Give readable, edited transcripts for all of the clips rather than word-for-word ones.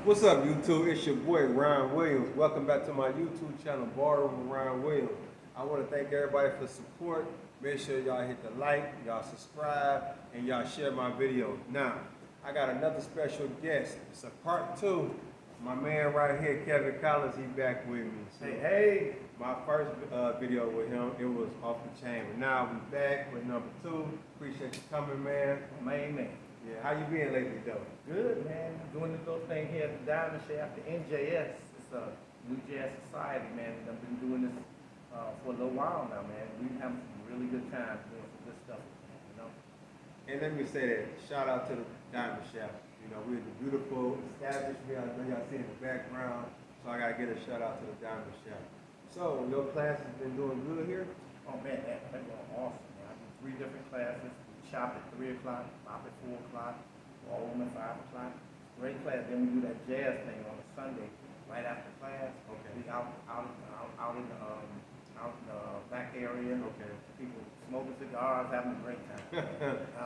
What's up, YouTube? It's your boy Ryan Williams. Welcome back to my YouTube channel, Ballroom with Ryan Williams. I want to thank everybody for support. Make sure y'all hit the like, y'all subscribe, and y'all share my video. Now, I got another special guest. It's a part two. My man right here, Kevin Collins, he back with me. So, Hey, my first video with him, it was off the chain. But now we back with number two. Appreciate you coming, man. main man. Yeah, how you been lately, though? Good, man. Doing this little thing here at the Diamond Shaft, the NJS. It's a New Jazz Society, man. I've been doing this for a little while now, man. We've been having some really good times doing some good stuff, man, you know. And let me say that, shout out to the Diamond Shaft. You know, we're the beautiful establishment. I know y'all see in the background, so I gotta get a shout out to the Diamond Shaft. So, your class has been doing good here? Oh, man, that's been going awesome, man. I do 3 different classes. We shop at 3 o'clock, stop at 4 o'clock, all home at 5 o'clock. Great class. Then we do that jazz thing on a Sunday, right after class. Okay. We out in the back area. Okay. People smoking cigars, having a great time.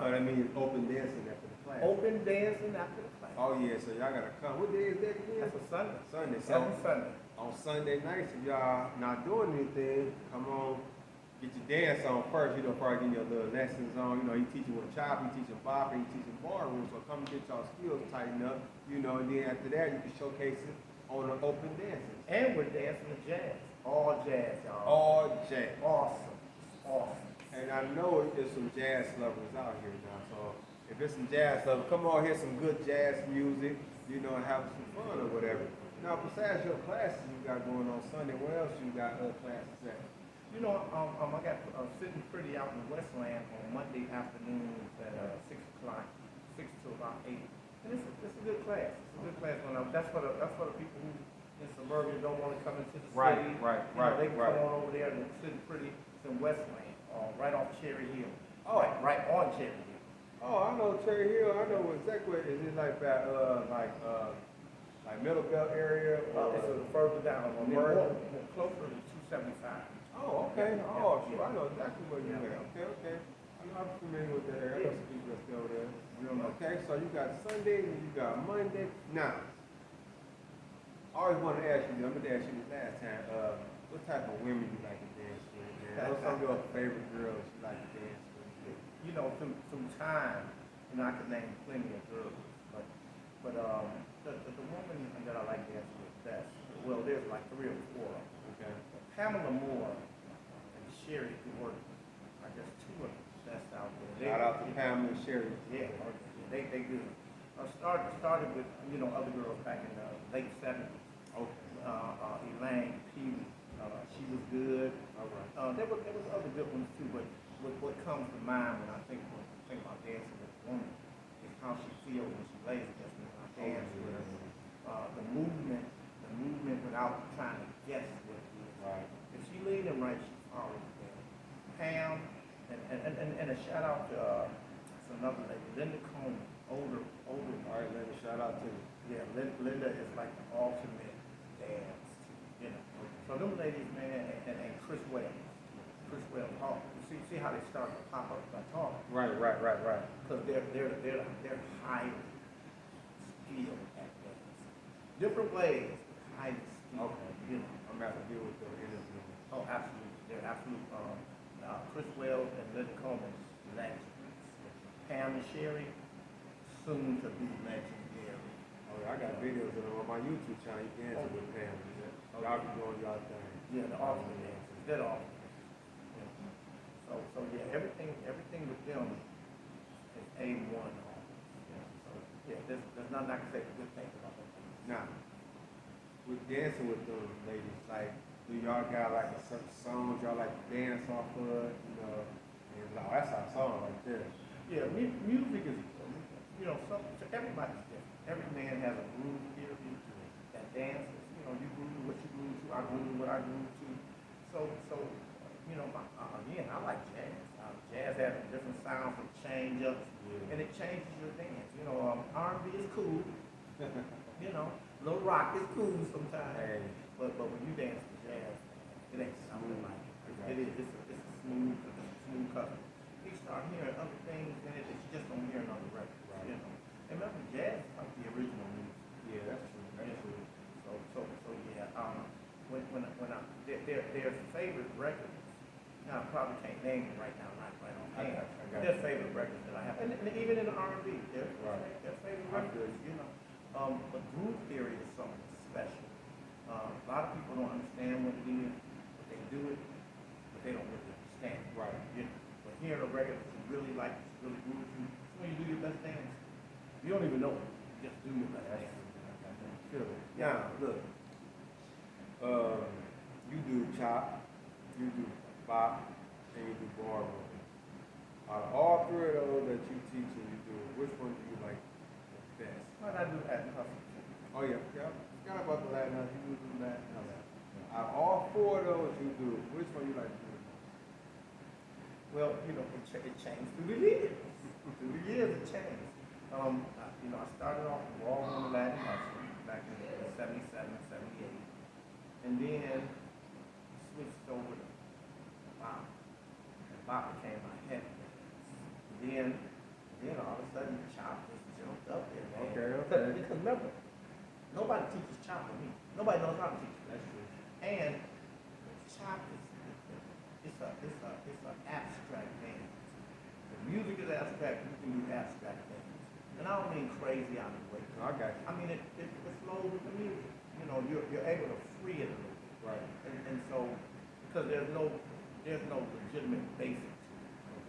So that means open dancing after the class. Open dancing after the class. Oh yeah, so y'all gotta come. What day is that again? That's a Sunday. Sunday. So Every Sunday. on Sunday nights, if y'all not doing anything, come on, get your dance on first. You know, probably getting your little lessons on. You know, he teaching with a chop, he teaching bop, he teaching ballroom. So come get y'all skills tightened up. You know, and then after that, you can showcase it on the open dances. And we're dancing to jazz. All jazz, y'all. All jazz. Awesome. Awesome. And I know there's some jazz lovers out here now. So if it's some jazz lovers, come on, hear some good jazz music, you know, and have some fun or whatever. Now, besides your classes you got going on Sunday, where else you got other classes at? You know, I got sitting pretty out in the Westland on Monday afternoons at 6 o'clock, 6 to about 8. And it's a good class. It's a good class. That's for the people who in suburbia don't want to come into the Right, city. right, You know, right, they can right. come on over there and sit pretty. It's in Westland, right off Cherry Hill. Oh. Right on Cherry Hill. Oh, I know Cherry Hill. I know exactly. Is it like that, like Middle Belt area? Or, It's a little further down, More- closer to 275. oh, okay. Yeah, Oh, yeah, sure. I know exactly where you're yeah. at. Okay, okay. I'm familiar with that area. I know some people that go there. Real nice. Okay, so you got Sunday and you got Monday. Now, I always wanted to ask you, I meant to ask you this last time, what type of women you like to dance with, man? What's some of your favorite girls you like to dance with? You know, through time, you know, I could name plenty of girls, but the woman that I like dancing with best, well, there's like 3 or 4 of them. Okay. Pamela Moore and Sherry Gordon are just 2 of the best out there. Shout out to Pamela and Sherry. Yeah, they good. I started with, you know, other girls back in the late 70s. Okay. Elaine Peavy, she was good. All right. There was other good ones too, but what comes to mind when I think about dancing with a woman is how she feels when she lays against me when I dance with her. The movement without trying to guess what it is. Right. If she laid them right, she follows them. Pam, and a shout out to another lady, Linda Coleman, older. All right, Linda, shout out to you. Yeah, Linda is like the ultimate dance, you know. So them ladies, man, and Chris Wells. Oh, see how they start to pop up by talking. Right. Because they're highly skilled at dance. Different ways, highly skilled. Okay. You know. I'm going to have to deal with the interview. Oh, absolutely. They're absolute. Chris Wells and Linda Coleman, legends. Pam and Sherry, soon to be legendary. Oh, yeah, I got videos of them on my YouTube channel. You dancing with Pam. Yeah. Y'all be doing y'all thing. Yeah, the ultimate dancers. They're the ultimate dancers. Yeah. So yeah, everything with them is A1 on. Yeah. So yeah, there's nothing I can say but good things about them. Now, with dancing with them ladies, like, do y'all got like a certain song y'all like to dance off of, you know? And like, that's our song right there. Yeah, music is, you know, so everybody's different. Every man has a groove theory that dances. You know, you groove to what you groove to, I groove to what I groove to. So you know, again, I like jazz. Jazz has different sounds and change-ups, and it changes your dance. You know, R&B is cool. You know, little rock is cool sometimes. Hey. But when you dance to jazz, it ain't something like it. It is. It's a smooth custom. You start hearing other things in it that you just don't hear on the record. Right. You know, and remember, jazz is like the original music. Yeah, that's true. their favorite records. Now, I probably can't name it right now, not right on hand. I got Their you. favorite records that I have, and even in the R&B, Right. their favorite I records, you know. But groove theory is something special. A lot of people don't understand what it is, but they do it, but they don't really understand it. Right. You know, but hearing a record that you really like, it's really grooves you, it's when you do your best dance. You don't even know it, you just do your best dance. Feel it. Now, look. You do chop, you do bop, and you do ballroom. Out of all three of those that you teach and you do, which one do you like the best? Why not do Latin hustle? Oh yeah, forgot about the Latin house. You do Latin house. Out of all four of those you do, which one you like to do the most? Well, you know, it changed through the years. Through the years, it changed. You know, I started off with Ballroom Latin hustle back in 77, 78. And then switched over to bop. And bop became my heavy dance. Then all of a sudden, chop just jumped up there, man. Okay. Because remember, nobody teaches chop with me. Nobody knows how to teach it. That's true. And chop is it's an abstract dance. The music is abstract. You can do abstract things. And I don't mean crazy out of the way. No, I got you. I mean it flows with the music. You know, you're able to free it a little bit. Right. And so, because there's no legitimate basic to it,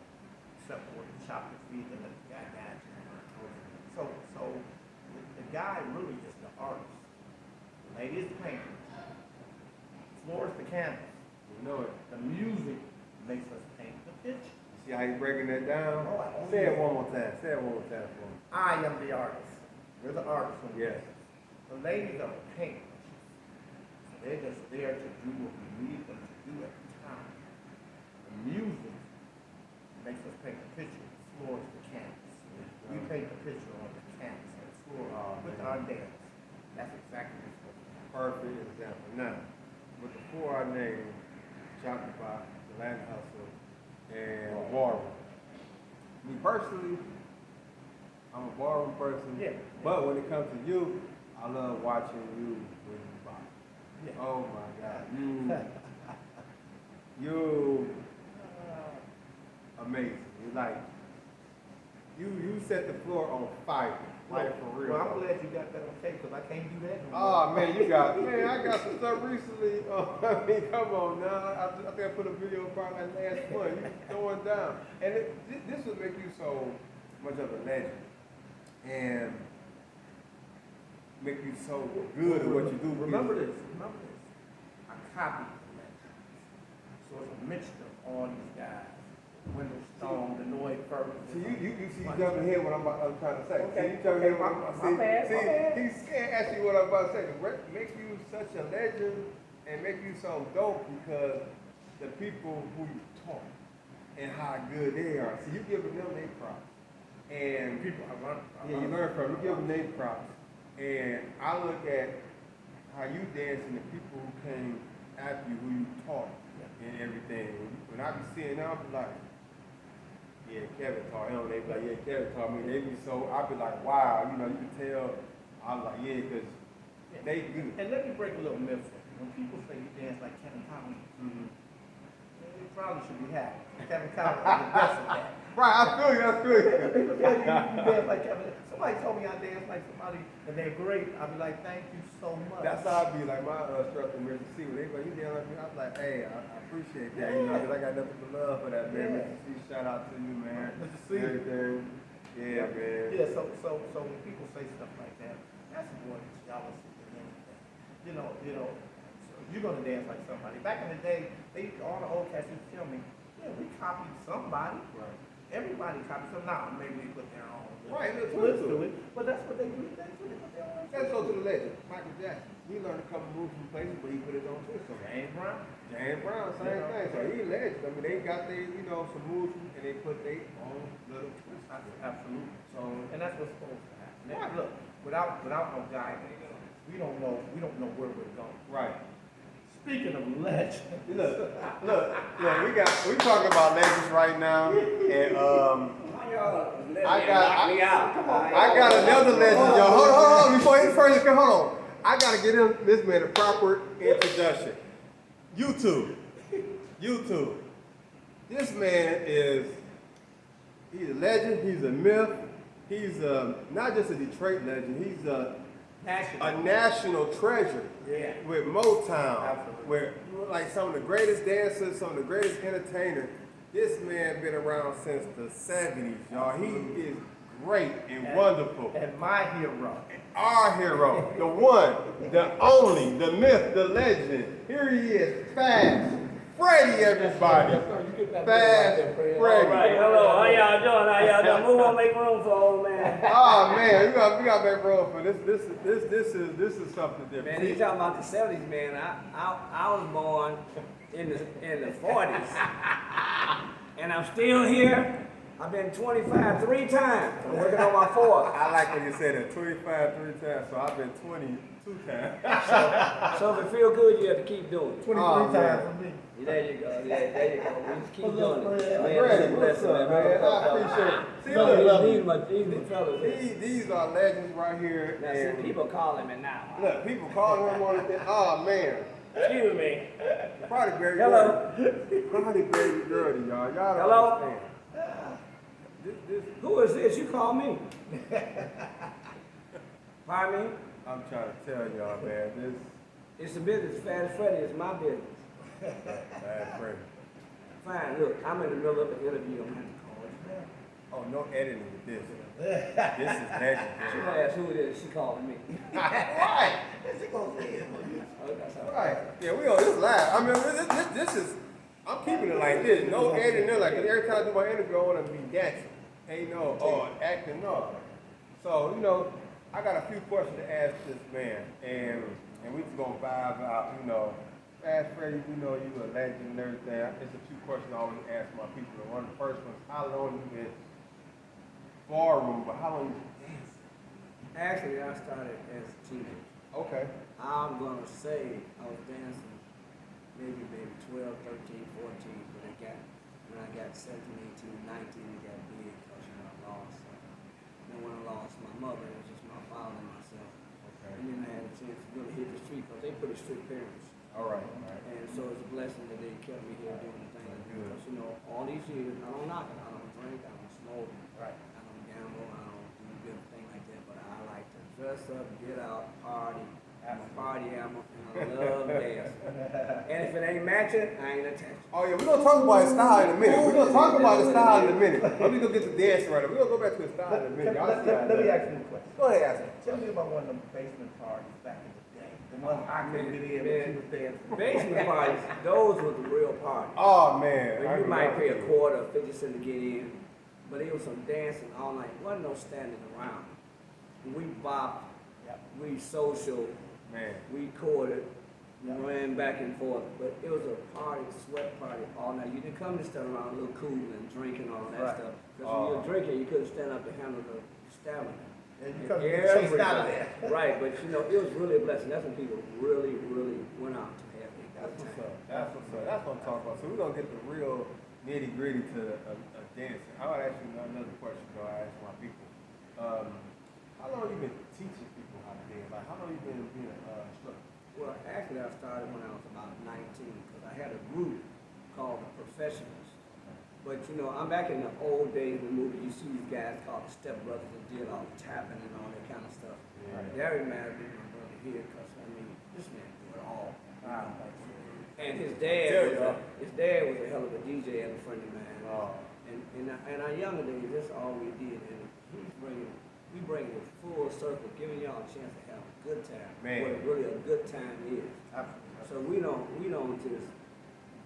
except for the chop your feet and the guy got you. So the guy really is the artist. The lady is the painter. Floor is the canvas. You know it. The music makes us paint the picture. See how you breaking that down? Oh, I don't Say it know. one more time. Say it one more time for me. I am the artist. We're the artists. Yes. The ladies are the painters. They're just there to do what we need them to do at the time. The music makes us paint the picture. The floor is the canvas. We paint the picture on the canvas, on the floor, with man. our dance. That's exactly what's supposed to happen. Perfect example. Now, with the four I named, Chop the Bop, the Latin Hustle, and Ballroom. Me personally, I'm a ballroom person. Yeah. But when it comes to you, I love watching you when you bop. Yeah. Oh my God. You amazing. You like you set the floor on fire. Like for real. Well, I'm glad you got that on tape because I can't do that no more. Oh man, I got some stuff recently. I mean, come on now. I think I put a video probably like last month. You throwing down, and this would make you so much of a legend, and make you so good at what you do. Remember this. I copied the legends. So it's a mixture of all these guys. Wendell Stone, Benoit Ferguson. See, you jumping ahead what I'm trying to say. Okay, See, you jumping ahead okay, what my bad. He's scared ask you what I'm about to say. It makes you such a legend and make you so dope because the people who you taught and how good they are. See, you giving them their props. And People I learned from. yeah, you learn from. You give them their props. And I look at how you dance and the people who came after you, who you taught and everything. When I be seeing them, I be like, yeah, Kevin taught him. They be like, yeah, Kevin taught me. They be so, I be like, wow, you know, you can tell. I'm like, yeah, because they good. And let me break a little myth for you. When people say you dance like Kevin Collins, you probably should be happy. Kevin Collins is the best of that. Right, I feel you. People tell you dance like Kevin. Somebody told me I dance like somebody and they're great. I'll be like, thank you so much. That's how I be like my instructor, Mr. C. When they go, you dance like me, I was like, hey, I appreciate that, you know, because I got nothing but love for that, man. Yeah. Mr. C, shout out to you, man. Mr. C. Everything. Yeah, man. Yeah, so when people say stuff like that, that's more jealousy than anything. You know, so you're gonna dance like somebody. Back in the day, all the old cats used to tell me, yeah, we copied somebody. Right. Everybody copied some. Now maybe they put their own Right, let's twist do to it, but that's what they do. That's what they put their own. Let's go to the legend, Michael Jackson. He learned a couple moves from places, but he put his own twist on it. James Brown. James Brown, same thing. So he legend. I mean, they got their, you know, some moves and they put their own little twist on it. Absolutely. So, And that's what's supposed to happen. Now, Right. look, without no guidance, we don't know where we're going. right. Speaking of legends, Look, we talking about legends right now, and I got another legend, yo. Hold on, before he first come, hold on. I gotta get him this man a proper introduction. YouTube. YouTube. This man he's a legend, he's a myth, he's not just a Detroit legend, he's a national treasure. Yeah. With Motown, Absolutely. with like some of the greatest dancers, some of the greatest entertainers. This man been around since the 70s, y'all. He is great and wonderful. And my hero. Our hero, the one, the only, the myth, the legend. Here he is, Fast Freddie, everybody. Fast Freddie. All right, hello, how y'all doing? How y'all doing? Move on, make room for old man. Oh man, we got to make room for this. This is something different. Man, you talking about the 70s, man. I was born in the 40s. And I'm still here. I've been 25 3 times. I'm working on my 4th. I like when you say that, 25 3 times, so I've been 22 times. So if it feel good, you have to keep doing it. 23 Oh, times man. for me. Yeah, there you go. Yeah, there you go. We just keep What's up, doing it. Fred? Man, Freddie, it's a what's blessing, up, man? I appreciate it. See, look, These fellas. these are legends right here. Now, see, people calling me now. Look, people calling him on the oh man. Excuse me. Probably very Hello. Probably very dirty, y'all. Y'all don't Hello? understand. This, Who is this? You call me. Pardon me? I'm trying to tell y'all, man. This It's a business. Fast Freddie is my business. bad friend. Fine, look, I'm in the middle of an interview. I'm going to call it. Oh, no editing with this. This is legendary. She gonna ask who it is. She calling me. Right. She gonna say it. Oh, that's all right. Right. Yeah, we on this live. I mean, this is. I'm keeping it like this. No editing, no like. Cause every time I do my interview, I want to be dancing. Ain't no acting, no. So I got a few questions to ask this man, and we just gonna vibe out. Fast Freddie, we know you a legend and everything. There's a few questions I always ask my people. And one of the first ones, how long you been ballroom, but how long you been dancing? Actually, I started as a teenager. Okay. I'm gonna say I was dancing maybe 12, 13, 14, but when I got 17, 18, 19, it got big because I lost. And when I lost my mother, it was just my father and myself. Okay. And then I had a chance to really hit the street because they pretty strict parents. All right. All right. And so it's a blessing that they kept me here doing the thing. Good. Because all these years, I don't knock it, I don't drink, I don't smoke, Right. I don't gamble, I don't do everything like that, but I like to dress up, get out, party. I'm a party animal, and I love dancing. And if it ain't matching, I ain't attached. Oh yeah, we're gonna talk about his style in a minute. We're gonna talk about his style in a minute. Let me go get the dancing right now. We're gonna go back to his style in a minute. Y'all see how Let me that- ask you a question. Go ahead, ask me. Tell me about one of them basement parties back in the day. The ones I couldn't get in, but Man, you was dancing. basement parties, those were the real parties. Oh man. Where you might pay a quarter, 50 cents to get in, but it was some dancing all night. Wasn't no standing around. We bopped, Yep. we social, Man. we courted, we Yeah. ran back and forth. But it was a party, sweat party all night. You didn't come to stand around a little cool and drink and all that Right. stuff. Because when you were drinking, you couldn't stand up to handle the stamina. And you couldn't get chased out of Everybody- there. Right, but it was really a blessing. That's when people really, really went out to have a That's good what's time. up. That's what's up. That's what I'm talking about. So we're gonna get the real nitty gritty to dancing. I would ask you another question though. I ask my people. How long you been teaching people how to dance? Like how long you been being an instructor? Well, actually, I started when I was about 19 because I had a group called the Professionals. But I'm back in the old days of the movie. You see these guys called the Step Brothers that did all the tapping and all that kind of stuff. Yeah. Very mad at me, my brother here, because this man do it all. And his dad was a hell of a DJ and a friend of mine. Oh. And in our younger days, that's all we did. And we bringing it full circle, giving y'all a chance to have a good time. Man. What really a good time is. Absolutely. So we don't just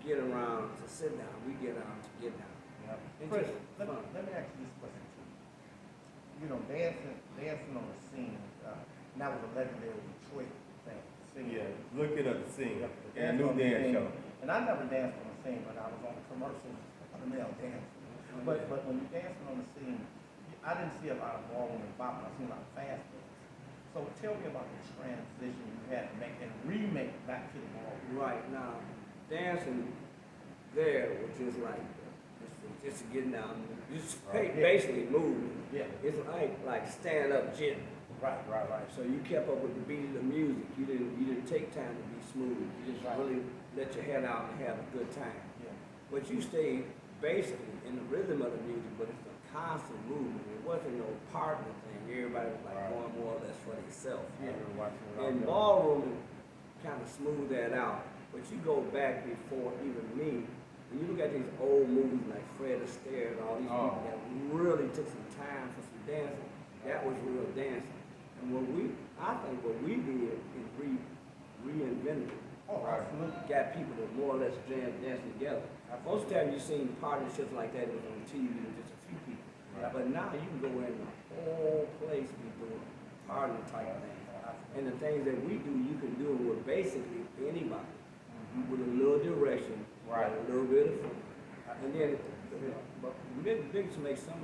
get around to sit down. We get around to get down. Yep. And Chris, just let fun. me ask you this question too. Dancing on the scene, that was a legendary Detroit thing. Singing. Yeah. Look it up. The scene. Yep, the And a new on the dance scene. show. And I never danced on the scene, but I was on the commercials of the male dance. But when you're dancing on the scene, I didn't see a lot of ballroom and bop, but I seen a lot of fast dance. So tell me about the transition you had to make and remake back to the ballroom. Right now, dancing there was just like just to get down, just Right. basically moving. Yeah. It's like stand up jit. Right. So you kept up with the beat of the music. You didn't take time to be smooth. You just Right. really let your head out and have a good time. Yeah. But you stayed basically in the rhythm of the music, but it's a constant movement. It wasn't no partner thing. Everybody was like Right. going more or less for themselves. Yeah. And Ballroom kind of smoothed that out. But you go back before even me, and you look at these old movies like Fred Astaire and all these people that really took some time for some dancing. That was real dancing. And I think what we did is reinvented it. Oh, absolutely. Got people to more or less dancing together. Most of the time you seen partnerships like that, it was on TV with just a few people. Right. But now you can go in the whole place be doing partner type things. And the things that we do, you can do it with basically anybody, with a little direction, Right. a little bit of fun. And then, but the biggest make some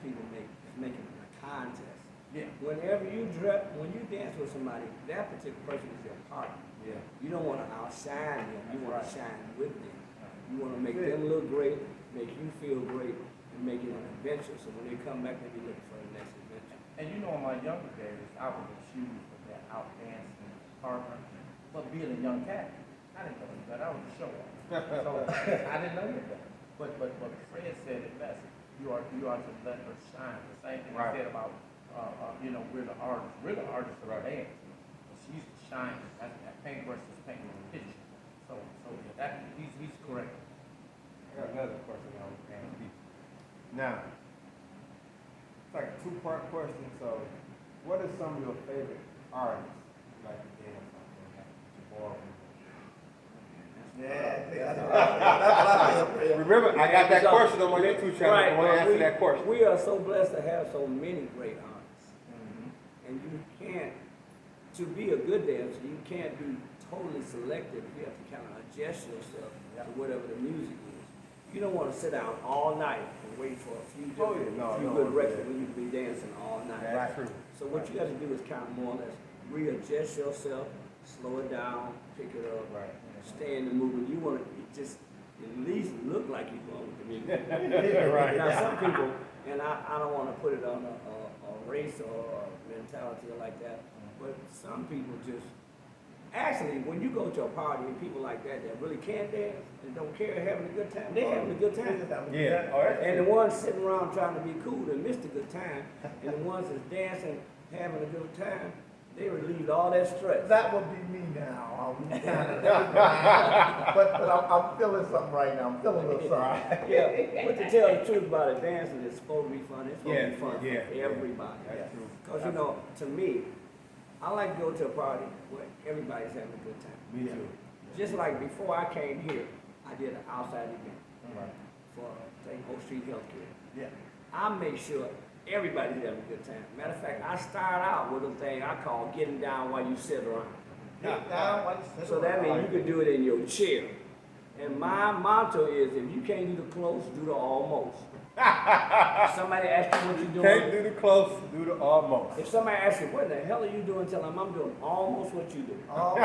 people is making it a contest. Yeah. When you dance with somebody, that particular person is your partner. Yeah. You don't want to outshine them. You want Right. to shine with them. You want to make them look great, make you feel great, and make it an adventure. So when they come back, they be looking for the next adventure. And you know, in my younger days, I was accused of that out dancing partner. But being a young cat, I didn't know any better. I was a show off. So I didn't know any better. But Fred said it best. You are to let her shine. The same thing I said about we're the artists. We're the artists of our dance. But she's the shine. That's that paint versus paint picture. So yeah, that he's correct. I got another question on people. Now, it's like a two-part question. So, what are some of your favorite artists you like to dance on? Ballroom? Remember, I got that question on my YouTube channel. I want to answer that question. We are so blessed to have so many great artists. And you can't, to be a good dancer, you can't be totally selective. You have to kind of adjust yourself to whatever the music is. You don't want to sit down all night and wait for a few good records when you can be dancing all night. That's true. So what you got to do is kind of more or less readjust yourself, slow it down, pick it up, stay in the movement. You want to just at least look like you're going with the music. Now some people, and I don't want to put it on a race or a mentality like that, but some people just, actually when you go to a party and people like that really can't dance and don't care having a good time, they're having a good time. Yeah. And the ones sitting around trying to be cool and missed a good time, and the ones that's dancing, having a good time, they relieved all that stress. That would be me now. But I'm feeling something right now. I'm feeling a little something. Yeah, but to tell the truth about it, dancing is supposed to be fun. It's supposed to be fun for everybody. That's true. Because, to me, I like to go to a party where everybody's having a good time. Me too. Just like before I came here, I did an outside event for Oak Street Healthcare. Yeah. I make sure everybody's having a good time. Matter of fact, I start out with a thing I call getting down while you sit around. Get down while you sit So that around. means you can do it in your chair. And my motto is, if you can't do the close, do the almost. If somebody asks you what you're doing. Can't do the close, do the almost. If somebody asks you, what the hell are you doing? Tell them I'm doing almost what you do. Oh.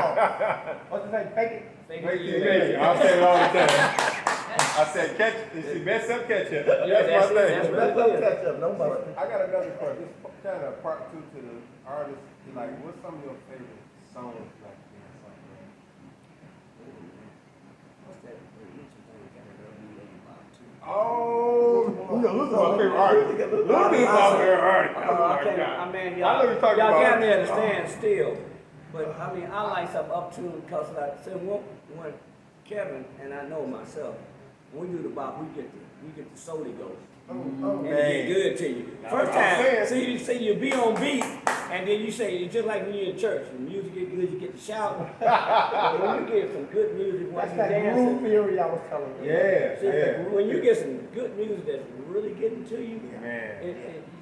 What's the name? Fake it. Fake Make it, it, make it. I say it all the time. I said catch, if you mess up, catch it. That's my that's thing. what Let's catch up. No mustard. I got another question. This kind of part two to the artist. Like, what's some of your favorite songs you like to dance on? What's that? Oh, Who's my favorite artist. Look at my favorite artist. Oh my I God. mean, I know y'all you're talking got about. me at a standstill. But I mean, I like some up tune because, like I said, when Kevin and I know myself, when we do the bop, we get the Sody Ghost. And it get good to you. First time, see you be on beat, and then you say, it's just like when you're in church, when music get good, you get to shout. But when you get some good music while That's you're that groove dancing, theory I was telling you. Yeah. when you get some good music that's really getting to you, Man.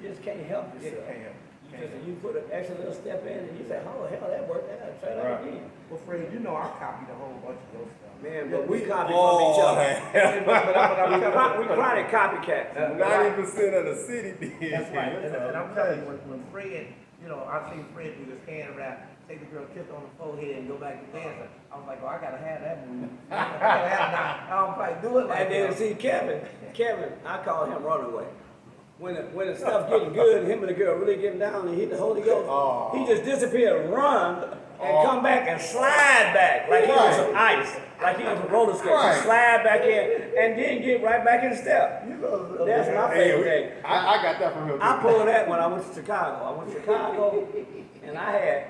you just can't help yourself. Can't help. You put an extra little step in, and you say, oh hell, that worked. I gotta try that again. Well, Fred, you know I copied a whole bunch of your stuff. Man, Yeah, but we we copy all from each other. have. We chronic copycats. 90% of the city did. That's right. And I'm telling you, when Fred, I seen Fred do this hand wrap, take the girl kiss on the forehead and go back to dancing. I was like, oh, I gotta have that move. I gotta have that. I don't probably do it like And then that. see Kevin, I call him Runaway. when the stuff getting good, and him and the girl really getting down and hit the Holy Ghost, he just disappeared, run, and come back and slide back like he was some ice, like he was a roller skate. Right. Slide back in and then get right back in step. That's my favorite thing. I got that from him. I pulled that when I went to Chicago. I went to Chicago and I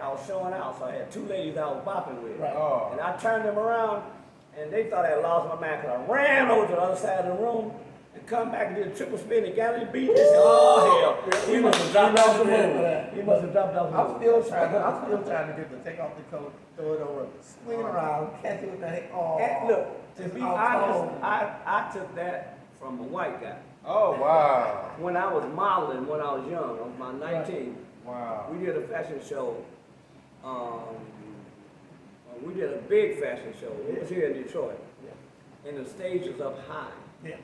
was showing out, so I had 2 ladies I was bopping with. Right. And I turned them around and they thought I had lost my mind because I ran over to the other side of the room and come back and did a triple spin and got in the beat. They said, oh hell, he must have dropped off the moon. He must have dropped off the moon. I'm still trying to get to take off the coat, throw it over, swing it around, catch it with the head. Oh, And look, to be honest, I took that from a white guy. Oh, wow. When I was modeling, when I was young, I was about 19. Wow. We did a fashion show. We did a big fashion show. It was here in Detroit. Yeah. And the stage was up high. Yeah.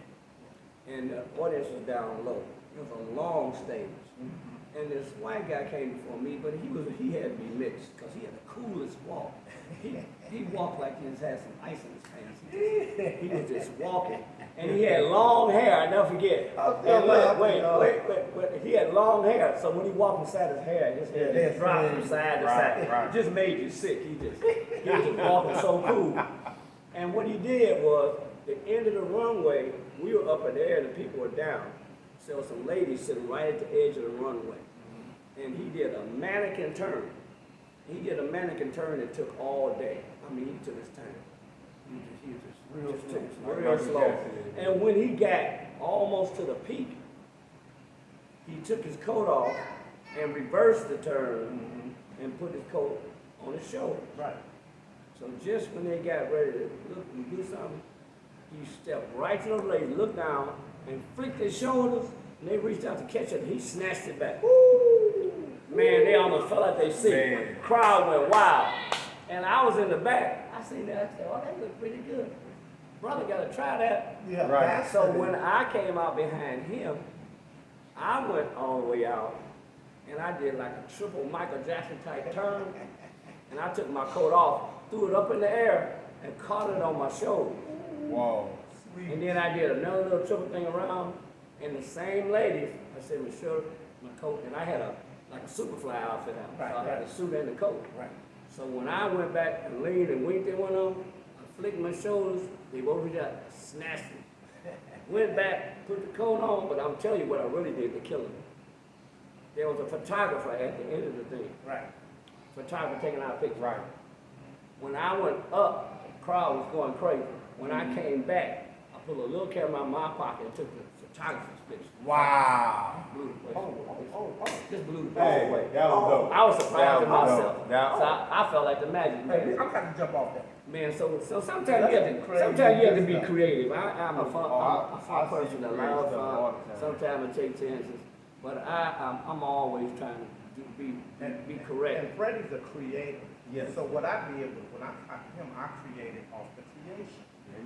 And the audience was down low. It was a long stage. Mm-hmm. And this white guy came before me, but he had to be mixed because he had the coolest walk. He walked like he just had some ice in his pants. He was just walking. And he had long hair, I never forget. And wait, he had long hair, so when he walked inside his hair, his hair just dropped from side to side. Right. It just made you sick. He was just walking so cool. And what he did was, the end of the runway, we were up in the air and the people were down. So there was some ladies sitting right at the edge of the runway. And he did a mannequin turn. He did a mannequin turn that took all day. I mean, he took his time. He just real slow. And when he got almost to the peak, he took his coat off and reversed the turn and put his coat on his shoulder. Right. So just when they got ready to look and do something, he stepped right to those ladies, looked down, and flicked his shoulders, and they reached out to catch it, and he snatched it back. Woo! Man, they almost fell out their seat. Crowd went wild. And I was in the back. I seen that, I said, oh, that looked pretty good. Brother, gotta try that. Yeah. Right. So when I came out behind him, I went all the way out, and I did like a triple Michael Jackson type turn, and I took my coat off, threw it up in the air, and caught it on my shoulder. Whoa. And then I did another little triple thing around, and the same ladies, I said, Michelle, my coat, and I had like a Superfly outfit out. Right, So I had the suit and the coat. Right. So when I went back and leaned and winked at one of them, I flicked my shoulders, they both reached out, snatched me. Went back, put the coat on, but I'm telling you what I really did to kill him. There was a photographer at the end of the thing. Right. Photographer taking our picture. Right. When I went up, the crowd was going crazy. When I came back, I put a little camera in my pocket and took the photographer's picture. Wow. Blew the place. Just blew the place Hey, away. that was dope. I was surprised at myself. Dope. That- So I felt like the magic man. Hey, I'm trying to jump off that. Man, so sometimes That's you some have crazy to be stuff. creative. I'm a fun I person see that crazy loves stuff all fun. the time. Sometimes I take chances, but I'm always trying to be correct. And Freddie's a creator. Yes. So what I did was when I created off the creation.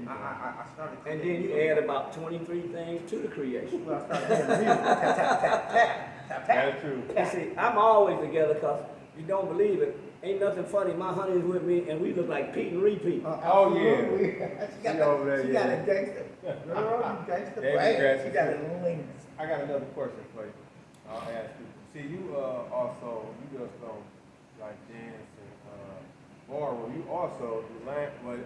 I started And creating. then you add about 23 things to the creation. Well, I started doing music. Tap, tap, tap, tap, tap, tap. That's true. And see, I'm always together because you don't believe it. Ain't nothing funny. My honey's with me, and we look like Pete and repeat. Oh, yeah. Absolutely. She over there, she got yeah. a gangster. Girl, you gangster. Baby Right? gangster. She got a links. I got another question for you. I'll ask you. See, you also, you just don't like dance and ballroom. You also do line, but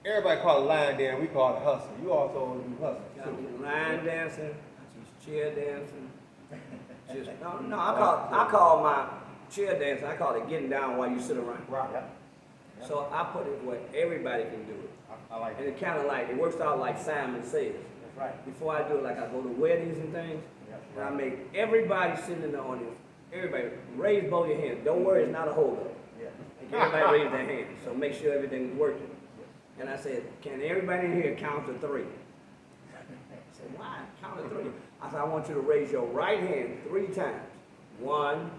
everybody call it line dance. We call it hustle. You also do hustle I too. teach line dancing, I teach chair dancing. Just no, I call my chair dancing, I call it getting down while you sit around. Right. So I put it where everybody can do it. I like And it. it kind of like, it works out like Simon says. That's right. Before I do it, like I go to weddings and things, and I make everybody sitting in the audience, everybody, raise both your hands. Don't worry, it's not a holdup. Yeah. Like everybody raise their hands, so make sure everything's working. And I said, can everybody in here count to 3? I said, why? Count to 3. I said, I want you to raise your right hand 3 times. 1,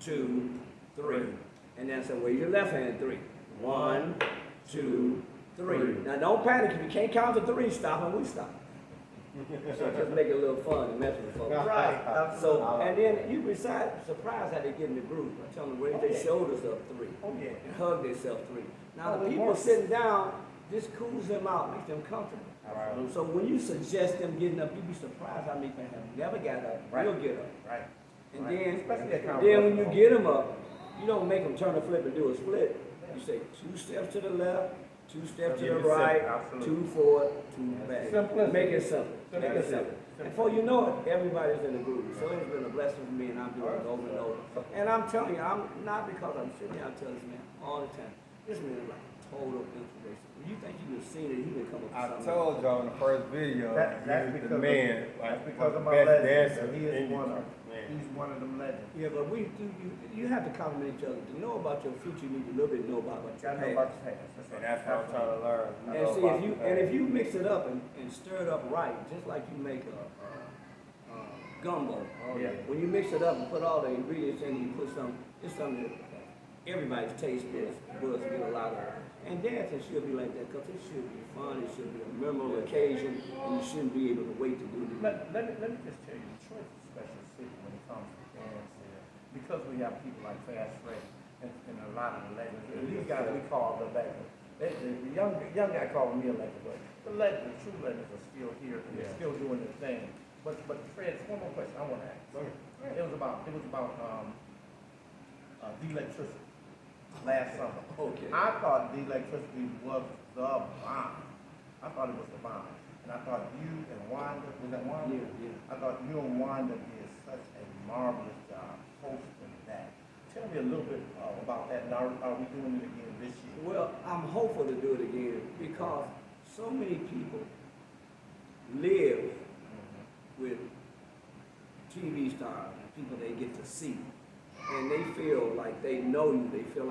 2, 3. And then I said, raise your left hand 3. 1, 2, 3. Now don't panic. If you can't count to 3, stop and we stop. So just make it a little fun and mess with folks. Right. So, and then you be surprised how they get in the groove. I tell them to raise their shoulders up 3. Oh, yeah. And hug themselves 3. Now Oh, the it people works. sitting down, this cools them out, makes them comfortable. Absolutely. So when you suggest them getting up, you'd be surprised how many people have never got up, Right. will get up. Right. And Right. then, Especially that kind of then when you work. get them up, you don't make them turn a flip and do a split. You say 2 steps to the left, 2 steps to Yeah, the it's right, simple. Absolutely. 2 forward, 2 back. Simplicity. Make it simple. Make it Simplicity. simple. And before you know it, everybody's in the groove. So it's been a blessing for me, and I'm doing it over and over. And I'm telling you, I'm not because I'm sitting here, I tell this man all the time. This man is like a total inspiration. When you think you have seen it, he would come up with I something. told y'all in the first video, That's he was because the of- man, That's like because of the my best legend. dancer He in is one Detroit, of, man. he's one of them legends. Yeah, but you have to compliment each other. To know about your future, you need to a little bit know about what your Gotta know past. about your past. And that's what I'm trying to learn. you And know, see, about if the you mix it up and stir it up right, just like you make a gumbo. Oh, Yeah. When you mix it up and put all the ingredients in, you put some, it's something that everybody's taste buds get a lot of. And dancing should be like that because it should be fun, it should be a memorable occasion, and you shouldn't be able to wait to do it. Let me just tell you, Detroit's a special city when it comes to dance here. Because we have people like Fast Freddie and a lot of the legends. And these guys we call the legends. The young guy called me a legend, but the legends, the true legends are still here and they're still doing their thing. But Fred, one more question I want to ask. It was about de-electricity last summer. Okay. I thought de-electricity was the bomb. I thought it was the bomb. And I thought you and Wanda, was that Wanda? Yeah. I thought you and Wanda did such a marvelous job hosting that. Tell me a little bit about that. And are we doing it again this year? Well, I'm hopeful to do it again because so many people live with TV stars and people they get to see. And they feel like they know you, they feel like